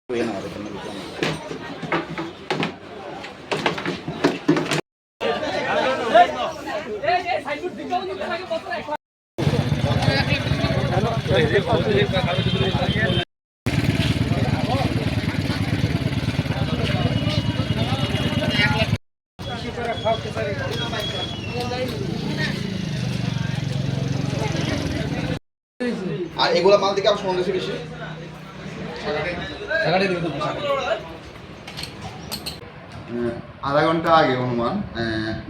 আর এগুলো মাল দিকে আমার সন্দেশ বেশি আধা ঘন্টা আগে অনুমান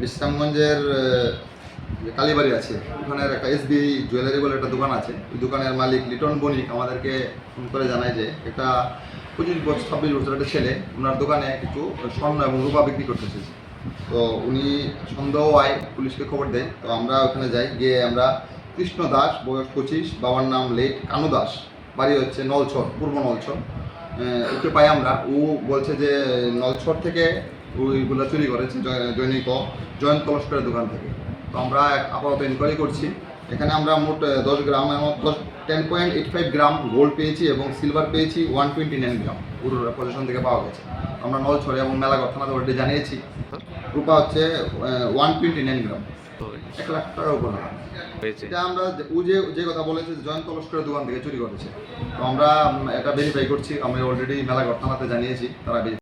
বিশ্রামগঞ্জের কালীবাড়ি আছে, ওখানের একটা SBI জুয়েলারি বলে একটা দোকান আছে। ওই দোকানের মালিক লিটন বণিক আমাদেরকে ফোন করে জানায় যে একটা 25-26 বছর একটা ছেলে ওনার দোকানে কিছু স্বর্ণ এবং রূপা বিক্রি করতেছে। তো উনি সন্দেহ হয়, পুলিশকে খবর দেয়। তো আমরা ওখানে যাই, গিয়ে আমরা কৃষ্ণ দাস, বয়স 25, বাবার নাম লেট কানু দাস, বাড়ি হচ্ছে নলছর, পূর্ব নলছর। ওকে পাই আমরা। ও বলছে যে নলছর থেকে ওইগুলো চুরি করেছে জয়ন্ত লস্করের দোকান থেকে। তো আমরা আপাতত ইনকোয়ারি করছি। এখানে আমরা মোট 10 গ্রাম এবং 10.85 গ্রাম গোল্ড পেয়েছি এবং সিলভার পেয়েছি 129 গ্রাম পুরো পজিশন থেকে পাওয়া গেছে। আমরা নলছড়ে এবং মেলাঘর থানাতে অলরেডি জানিয়েছি। রূপা হচ্ছে 129 গ্রাম, 1 লাখ টাকার উপর এটা আমরা ও যে কথা বলেছে জয়ন্ত লস্করের দোকান থেকে চুরি করেছে। তো আমরা এটা ভেরিফাই করছি। আমরা অলরেডি মেলাঘর থানাতে জানিয়েছি, তারা